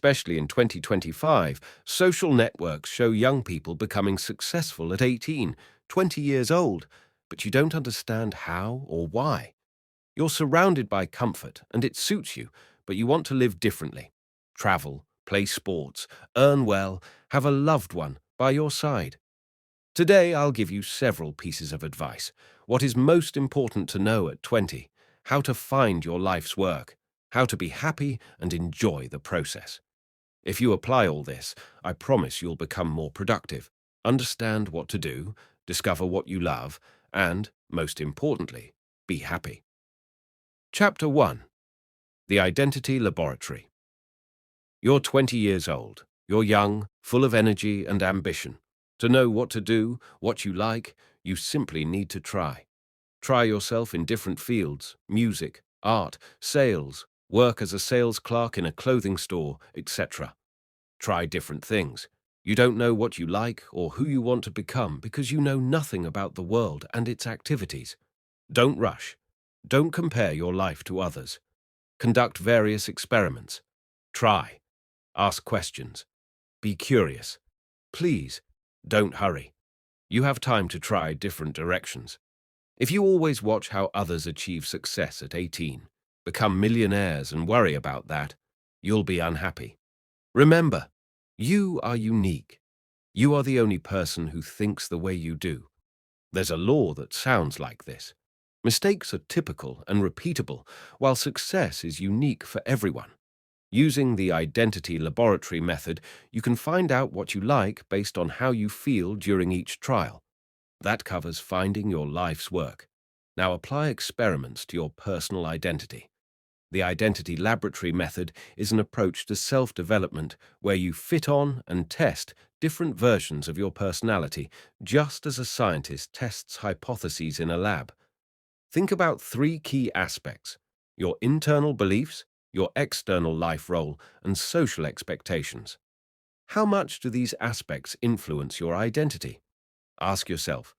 Especially in 2025, social networks show young people becoming successful at 18, 20 years old, but you don't understand how or why. You're surrounded by comfort and it suits you, but you want to live differently. Travel, play sports, earn well, have a loved one by your side. Today, I'll give you several pieces of advice. What is most important to know at 20, how to find your life's work, how to be happy and enjoy the process. If you apply all this, I promise you'll become more productive, understand what to do, discover what you love, and, most importantly, be happy. Chapter 1. The Identity Laboratory. You're 20 years old. You're young, full of energy and ambition. To know what to do, what you like, you simply need to try. Try yourself in different fields: music, art, sales, work as a sales clerk in a clothing store, etc. Try different things. You don't know what you like or who you want to become because you know nothing about the world and its activities. Don't rush. Don't compare your life to others. Conduct various experiments. Try. Ask questions. Be curious. Please, don't hurry. You have time to try different directions. If you always watch how others achieve success at 18, become millionaires and worry about that, you'll be unhappy. Remember, you are unique. You are the only person who thinks the way you do. There's a law that sounds like this. Mistakes are typical and repeatable, while success is unique for everyone. Using the identity laboratory method, you can find out what you like based on how you feel during each trial. That covers finding your life's work. Now apply experiments to your personal identity. The identity laboratory method is an approach to self-development where you fit on and test different versions of your personality, just as a scientist tests hypotheses in a lab. Think about three key aspects: your internal beliefs, your external life role, and social expectations. How much do these aspects influence your identity? Ask yourself,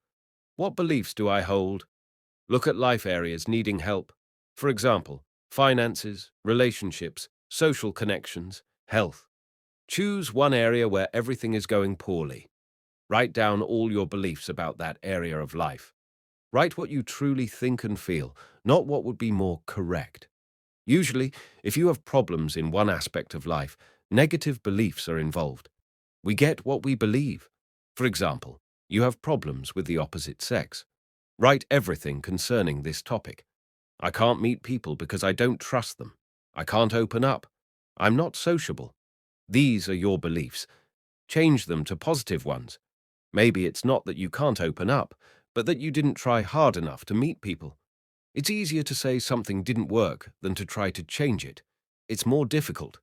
what beliefs do I hold? Look at life areas needing help. For example, finances, relationships, social connections, health. Choose one area where everything is going poorly. Write down all your beliefs about that area of life. Write what you truly think and feel, not what would be more correct. Usually, if you have problems in one aspect of life, negative beliefs are involved. We get what we believe. For example, you have problems with the opposite sex. Write everything concerning this topic. I can't meet people because I don't trust them. I can't open up. I'm not sociable. These are your beliefs. Change them to positive ones. Maybe it's not that you can't open up, but that you didn't try hard enough to meet people. It's easier to say something didn't work than to try to change it. It's more difficult.